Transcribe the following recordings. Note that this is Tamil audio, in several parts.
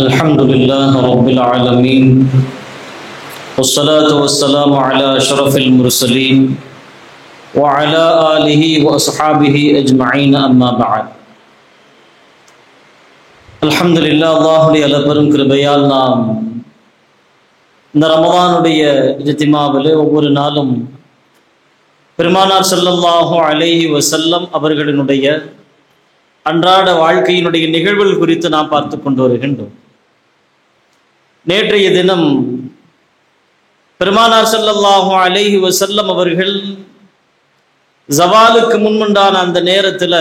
الحمد لله رب العالمين والصلاة والسلام على أشرف المرسلين وعلى آله وأصحابه أجمعين أما بعد الحمد لله அல்லாஹ்வுடைய அளப்பெரும் கிருபையால் நாம் இந்த ரமதானுடைய இஜ்திமாவிலே ஒவ்வொரு நாளும் பெருமானார் ஸல்லல்லாஹு அலைஹி வஸல்லம் அவர்களினுடைய அன்றாட வாழ்க்கையினுடைய நிகழ்வுகள் குறித்து நாம் பார்த்து கொண்டு வருகின்றோம். நேற்றைய தினம் பெருமானார் ஸல்லல்லாஹு அலைஹி வஸல்லம் அவர்கள் ஜவாலுக்கு முன்னுண்டான அந்த நேரத்தில்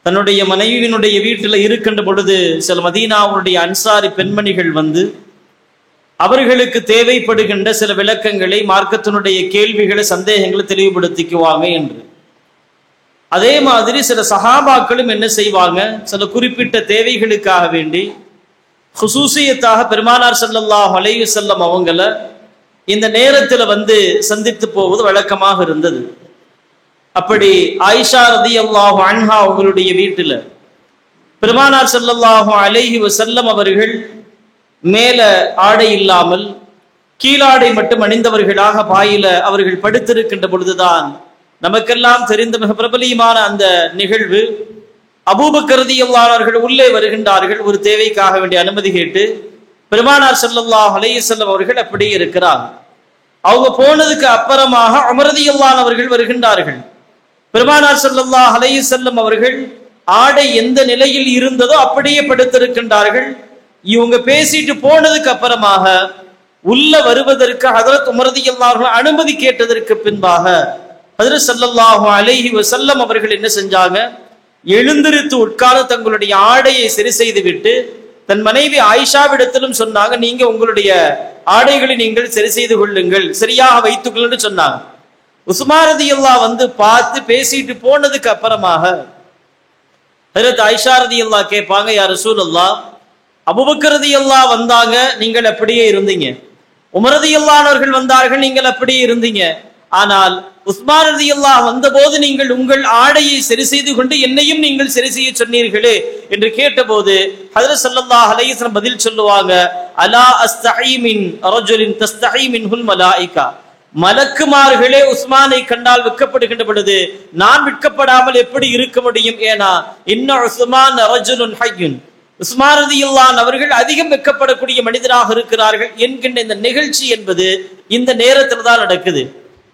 தன்னுடைய மனைவியினுடைய வீட்டில் இருக்கின்ற பொழுது சில மதீனாவுடைய அன்சாரி பெண்மணிகள் வந்து அவர்களுக்கு தேவைப்படுகின்ற சில விளக்கங்களை, மார்க்கத்தினுடைய கேள்விகளை, சந்தேகங்களை தெளிவுபடுத்திக்குவாங்க என்று. அதே மாதிரி சில சஹாபாக்களும் என்ன செய்வாங்க, சில குறிப்பிட்ட தேவைகளுக்காக வேண்டி ஹுசூசியத்தாக பெருமானார் ஸல்லல்லாஹு அலைஹி வஸல்லம் அவங்கள இந்த நேரத்தில் வந்து சந்தித்து போவது வழக்கமாக இருந்தது. அப்படி ஆயிஷா ரலியல்லாஹு அன்ஹா அவங்களுடைய வீட்டில் பெருமானார் ஸல்லல்லாஹு அலைஹி வஸல்லம் அவர்கள் மேல ஆடை இல்லாமல் கீழாடை மட்டும் அணிந்தவர்களாக பாயில அவர்கள் படுத்திருக்கின்ற பொழுதுதான் நமக்கெல்லாம் தெரிந்த மிக பிரபலியமான அந்த நிகழ்வு. அபூபக்கர் ரலியல்லாஹு அவர்கள் உள்ளே வருகின்றார்கள். ஒரு தேவைக்காக வேண்டிய அனுமதி கேட்டு பெருமானார் ஸல்லல்லாஹு அலைஹி வஸல்லம் அவர்கள் அப்படியே இருக்கிறார். அவங்க போனதுக்கு அப்புறமாக உமர் ரலியல்லாஹு அவர்கள் வருகின்றார்கள். பெருமானார் ஸல்லல்லாஹு அலைஹி வஸல்லம் அவர்கள் ஆடை எந்த நிலையில் இருந்ததோ அப்படியே படுத்திருக்கின்றார்கள். இவங்க பேசிட்டு போனதுக்கு அப்புறமாக உள்ள வருவதற்கு ஹஜ்ரத் உமர் ரலியல்லாஹு அவர்கள் அனுமதி கேட்டதற்கு பின்பாக ஹஜ்ரத் ஸல்லல்லாஹு அலைஹி வஸல்லம் அவர்கள் என்ன செஞ்சாங்க, எழுந்திருத்து உட்கார தங்களுடைய ஆடையை சரி செய்து விட்டு தன் மனைவி ஆயிஷாவிடத்திலும் சொன்னாங்க, நீங்க உங்களுடைய ஆடைகளை நீங்கள் சரி செய்து கொள்ளுங்கள், சரியாக வைத்துக் கொள்ளுன்னு சொன்னாங்க. உஸ்மான் ரலியல்லாஹு வந்து பார்த்து பேசிட்டு போனதுக்கு அப்புறமாக ஹஜ்ரத் ஆயிஷா ரலியல்லாஹு கேட்பாங்க, யா ரசூலல்லாஹ், அபூபக்கர் ரலியல்லாஹு வந்தாங்க, நீங்கள் அப்படியே இருந்தீங்க. உமர் ரலியல்லாஹு அவர்கள் வந்தார்கள், நீங்கள் அப்படியே இருந்தீங்க. ஆனால் உஸ்மான் ரலியல்லாஹு வந்தபோது நீங்கள் உங்கள் ஆடையை சரி செய்து கொண்டு என்னையும் நீங்கள் சரி செய்ய சொன்னீர்களே என்று கேட்டபோது ஹஜ்ரத் ஸல்லல்லாஹு அலைஹி வஸல்லம் பதில் சொல்லுவாங்க, அலா அஸ்தஹீ மின் ரஜுலின் தஸ்தஹீ மின்ஹுல் மலாயிகா, மலக்குமார்களே உஸ்மானை கண்டால் வெட்கப்படுகின்ற பொழுது நான் வெட்கப்படாமல் எப்படி இருக்க முடியும்? ஏனா இன்ன உஸ்மான் ரஜுலுன் ஹய்யுன், உஸ்மான் ரலியல்லாஹு அவர்கள் அதிகம் வெட்கப்படக்கூடிய மனிதராக இருக்கிறார்கள் என்கின்ற இந்த நிகழ்ச்சி என்பது இந்த நேரத்தில் தான் நடக்குது.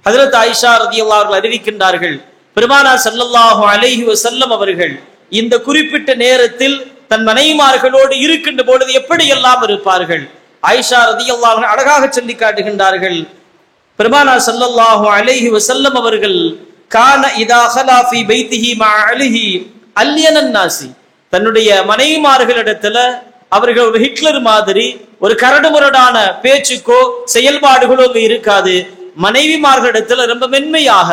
ஹஜ்ரத் ஆயிஷா ரலியல்லாஹு அவர்கள் அறிவிக்கின்றார்கள், பெருமானார் ஸல்லல்லாஹு அலைஹி வஸல்லம் அவர்கள் இந்த குறிப்பிட்ட நேரத்தில் தன் மனைவிமார்களோடு இருக்கின்ற பொழுது எப்படியெல்லாம் இருப்பார்கள். ஆயிஷா ரலியல்லாஹு அவர்கள் அழகாக சொல்லி காட்டுகின்றார்கள், பெருமானார் ஸல்லல்லாஹு அலைஹி வஸல்லம் அவர்கள் கான இதா ஹலா ஃபீ பைத்திஹி மஅ அலிஹி அல்யனன் நாசி, தன்னுடைய மனைவிமார்களிடத்துல அவர்கள் ஒரு ஹிட்லர் மாதிரி ஒரு கரடுமுரடான பேச்சுக்கோ செயல்பாடுகளோ இருக்காது. மனைவிமார்களிடத்துல ரொம்ப மென்மையாக,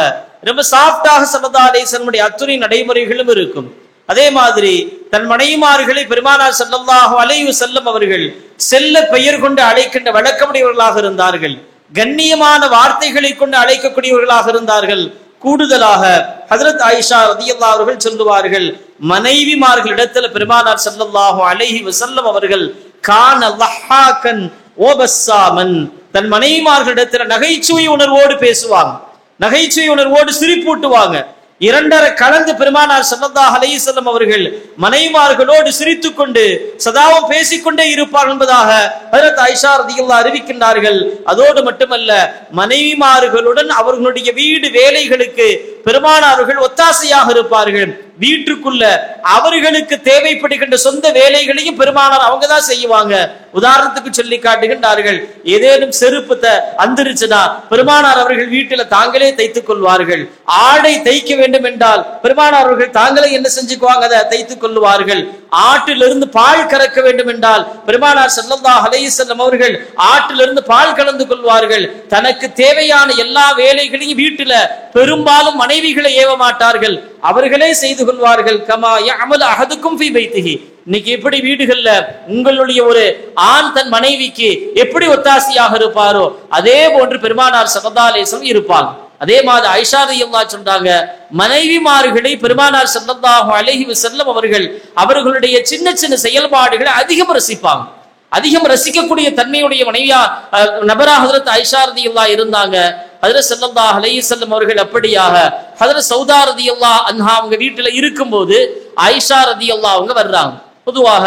ரொம்ப சாஃப்டாக ஸல்லல்லாஹு அலைஹி வஸல்லம் அத்துணை நடைமுறைகளும் இருக்கும். அதே மாதிரி தன் மனைவிமார்களை பெருமானார் ஸல்லல்லாஹு அலைஹி வஸல்லம் அவர்கள் செல்ல பெயர் கொண்டு அழைக்கின்ற வழக்கமுடையவர்களாக இருந்தார்கள். கண்ணியமான வார்த்தைகளை கொண்டு அழைக்கக்கூடியவர்களாக இருந்தார்கள். கூடுதலாக ஹஜ்ரத் ஆயிஷா ரலியல்லாஹு அவர்கள் சொல்லுவார்கள், மனைவிமார்களிடத்தில் பெருமானார் ஸல்லல்லாஹு அலைஹி வஸல்லம் அவர்கள் கான லஹாகன் வபஸ்ஸாமன், தன் மனைவிமார்களிடத்தில் நகைச்சுவை உணர்வோடு பேசுவாங்க, நகைச்சுவை உணர்வோடு சிரிப்பூட்டுவாங்க. இரண்டரை கலந்து பெருமானார் ஸல்லல்லாஹு அலைஹி வஸல்லம் அவர்கள் மனைவிமார்களோடு சிரித்துக் கொண்டு சதாவும் பேசிக்கொண்டே இருப்பார் என்பதாக ஹஜ்ரத் ஆயிஷா ரலியல்லாஹு அறிவிக்கின்றார்கள். அதோடு மட்டுமல்ல, மனைவிமார்களுடன் அவர்களுடைய வீடு வேலைகளுக்கு பெருமானார்கள் ஒத்தாசையாக இருப்பார்கள். வீட்டுக்குள்ள அவர்களுக்கு தேவைப்படுகின்ற சொந்த வேலைகளையும் பெருமானார் அவங்க தான் செய்வாங்க. உதாரணத்துக்கு சொல்லி காட்டுகின்றார்கள், ஏதேனும் செருப்பு அந்திருச்சுனா பெருமானார் அவர்கள் வீட்டில தாங்களே தைத்துக் கொள்வார்கள். ஆடை தைக்க வேண்டும் என்றால் பெருமானார் அவர்கள் தாங்களே என்ன செஞ்சுக்குவாங்க, அதை தைத்துக் கொள்வார்கள். ஆட்டிலிருந்து பால் கறக்க வேண்டும் என்றால் பெருமானார் ஸல்லல்லாஹு அலைஹி வஸல்லம் அவர்கள் ஆட்டிலிருந்து பால் கலந்து கொள்வார்கள். தனக்கு தேவையான எல்லா வேலைகளையும் வீட்டில பெரும்பாலும் மனைவிகளை ஏவ மாட்டார்கள், அவர்களே செய்து கொள்வார்கள். கமா யஅமல் அஹதுக்கும் ஃபீ பைத்திஹி, இன்னைக்கு எப்படி வீடுகள்ல உங்களுடைய ஒரு ஆண் தன் மனைவிக்கு எப்படி ஒத்தாசையாக இருப்பாரோ அதே போன்று பெருமானார் ஸல்லல்லாஹு அலைஹி வஸல்லம் இருப்பாங்க. அதே மாதிரி ஆயிஷா ரலியல்லாஹு சொல்றாங்க, மனைவிமார்களை பெருமானார் ஸல்லல்லாஹு அலைஹி வஸல்லம் அவர்கள் அவர்களுடைய சின்ன சின்ன செயல்பாடுகளை அதிகம் ரசிப்பாங்க. அதிகம் ரசிக்கக்கூடிய தன்மையுடைய மனைவியா நபரா ஹஜ்ரத் ஆயிஷா ரலியல்லாஹு இருந்தாங்க. ஹஜ்ரத் ஸல்லல்லாஹு அலைஹி வஸல்லம் அவர்கள் அப்படியாக ஹஜ்ரத் சௌதா ரலியல்லாஹு அன்ஹா அவங்க வீட்டுல இருக்கும்போது ஆயிஷா ரலியல்லாஹு அவங்க வர்றாங்க. பொதுவாக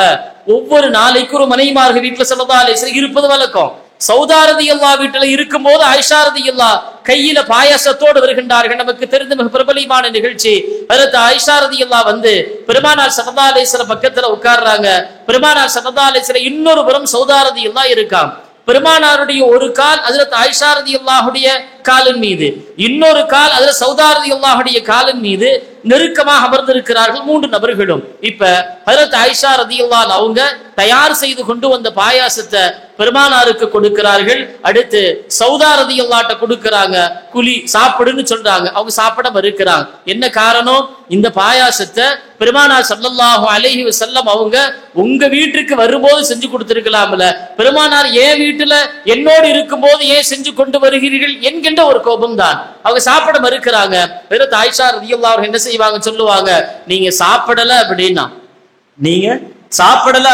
ஒவ்வொரு நாளைக்கு ஒரு மனைவிமார்கள் வீட்டுல ஸல்லல்லாஹு அலைஹி வஸல்லம் இருப்பது வழக்கம். சௌதா ரலியல்லாஹு வீட்டுல இருக்கும்போது ஆயிஷா ரலியல்லாஹு கையில பாயாசத்தோடு வருகின்றார்கள். நமக்கு தெரிந்த மிக பிரபலியமான நிகழ்ச்சி. ஹஜ்ரத் ஆயிஷா ரலியல்லாஹு வந்து பெருமானார் ஸல்லல்லாஹு அலைஹி வஸல்லம் பக்கத்துல உட்கார்றாங்க. பெருமானார் ஸல்லல்லாஹு அலைஹி வஸல்லம் இன்னொரு புறம் சௌதா ரலியல்லாஹு இருக்காங்க. பெருமானாருடைய ஒரு கால் ஹஜ்ரத் ஆயிஷா ரலியல்லாஹுடைய காலின் மீது, இன்னொரு கால் ஹஜ்ரத் சௌதா ரலியல்லாஹுடைய காலின் மீது நெருக்கமாக அமர்ந்திருக்கிறார்கள் 3 நபர்களும். இப்ப ஹஜ்ரத் ஆயிஷா ரலியல்லாஹு அவங்க தயார் செய்து கொண்டு வந்த பாயாசத்தை பெருமானாருக்கு கொடுக்கிறார்கள். அடுத்து சௌதா ரலியல்லாஹு கொடுக்கறாங்க. குலி சாப்பிடுன்னு சொல்றாங்க. அவங்க சாப்பிட மறுக்கிறாங்க. என்ன காரணம்? இந்த பாயாசத்தை பெருமானார் ஸல்லல்லாஹு அலைஹி வஸல்லம் அவங்க உங்க வீட்டுக்கு வரும்போது செஞ்சு கொடுத்திருக்கலாம்ல, பெருமானார் ஏன் வீட்டுல என்னோடு இருக்கும்போது ஏன் செஞ்சு கொண்டு வருகிறீர்கள் என்கின்ற ஒரு கோபம் தான். அவங்க சாப்பிட மறுக்கிறாங்க. ஹஜ்ரத் ஆயிஷா ரலியல்லாஹு அன்ஹா என்ன செய்வாங்க சொல்லுவாங்க, நீங்க சாப்பிடல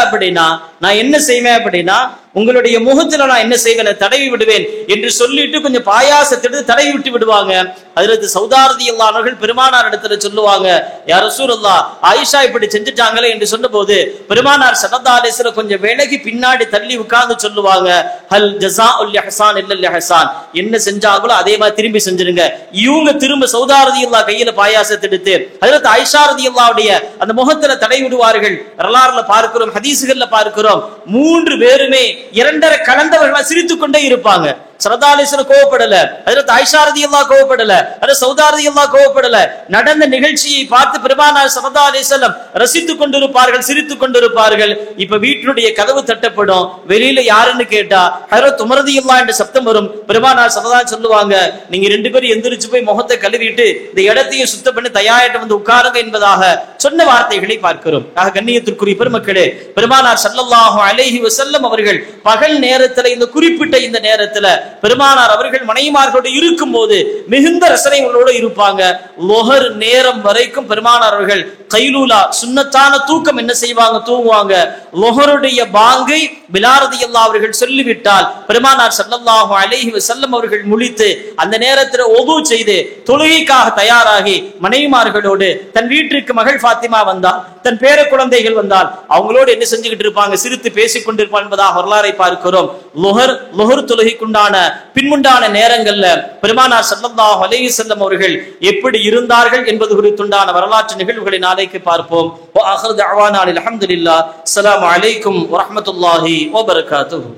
அப்படின்னா நான் என்ன செய்வேன் அப்படின்னா உங்களுடைய முகத்துல நான் என்ன செய்வேன், தடவி விடுவேன் என்று சொல்லிட்டு கொஞ்சம் பாயாசத்தை தடவி விட்டு விடுவாங்க. ஹஜ்ரத் சௌதா ரலியல்லாஹு அவர்கள் பெருமானார் இடத்துல சொல்லுவாங்க, யா ரசூலல்லாஹ் ஆயிஷா இப்படி செஞ்சுட்டாங்களே என்று சொன்னபோது பெருமானார் ஸல்லல்லாஹு அலைஹி வஸல்லம் கொஞ்சம் விலகி பின்னாடி தள்ளி உட்கார்ந்து சொல்லுவாங்க, ஹல் ஜஸாஉல் இஹ்சான் இல்லல் இஹ்சான், என்ன செஞ்சாங்களோ அதே மாதிரி திரும்பி செஞ்சிருங்க. இவங்க திரும்ப சௌதா ரலியல்லாஹு கையில பாயாசத்தை எடுத்து ஹஜ்ரத் ஆயிஷா ரலியல்லாஹுடைய அந்த முகத்துல தடவி விடுவார்கள். வரலாறுல பார்க்கிறோம், ஹதீஸ்கள்ல பார்க்கிறோம், 3 பேருமே இரண்டரை கலந்தவர்களா சிரித்துக் கொண்டே இருப்பாங்க. ஸல்லல்லாஹு அலைஹி வஸல்லம் கோவப்படல, ஹஜ்ரத் ஆயிஷா ரலியல்லாஹு கோவப்படல, ஹஜ்ரத் சௌதா ரலியல்லாஹு கோவப்படல. நடந்த நிகழ்ச்சியை பார்த்து பெருமானார் ஸல்லல்லாஹு அலைஹி வஸல்லம் ரசித்துக் கொண்டிருப்பார்கள், சிரித்துக் கொண்டிருப்பார்கள். இப்ப வீட்டுடைய கதவு தட்டப்படும். வெளியில யாருன்னு கேட்டா ஹஜ்ரத் உமர் ரலியல்லாஹு என்ற சப்தம் வரும். பெருமானார் ஸல்லல்லாஹு அலைஹி சொல்லுவாங்க, நீங்க 2 பேரும் எந்திரிச்சு போய் முகத்தை கழுவிட்டு இந்த இடத்தையும் சுத்தம் பண்ணி தயாரிட்டு வந்து உட்காருங்க என்பதாக சொன்ன வார்த்தைகளை பார்க்கிறோம். ஆக கண்ணியத்திற்குரிய பெருமக்களே, பெருமானார் ஸல்லல்லாஹு அலைஹி வஸல்லம் அவர்கள் பகல் நேரத்துல இந்த குறிப்பிட்ட இந்த நேரத்துல பெருமானார் அவர்கள் மனைவிமார்களோடு இருக்கும் போது மிகுந்த ரசனைகளோடு இருப்பாங்க. லொஹர் நேரம் வரைக்கும் பெருமானார் அவர்கள் கைலூலா சுன்னத்தான தூக்கம் என்ன செய்வாங்க, தூங்குவாங்க. லொஹருடைய பாங்கை பிலால் ரலியல்லாஹு அவர்கள் சொல்லிவிட்டால் பெருமானார் ஸல்லல்லாஹு அலைஹி வஸல்லம் அவர்கள் முழித்து அந்த நேரத்தில் ஒது செய்து தொழுகைக்காக தயாராகி மனைவிமார்களோடு தன் வீட்டிற்கு மகள் ஃபாத்திமா வந்தால், தன் பேர குழந்தைகள் வந்தால் அவங்களோடு என்ன செஞ்சுக்கிட்டு இருப்பாங்க, சிரித்து பேசிக் கொண்டிருப்பாங்க என்பதாக வரலாறை பார்க்கிறோம். லொஹர் தொழுகைக்குண்டான பின்முண்டான நேரங்கள்ல பெருமானார் ஸல்லல்லாஹு அலைஹி வஸல்லம் அவர்கள் எப்படி இருந்தார்கள் என்பது குறித்துண்டான வரலாற்று நிகழ்வுகளை நாளைக்கு பார்ப்போம். வ ஆகிரு தஅவானா அல்ஹம்துலில்லாஹ். அஸ்ஸலாமு அலைக்கும் வ ரஹ்மத்துல்லாஹி வ பரகாத்துஹு.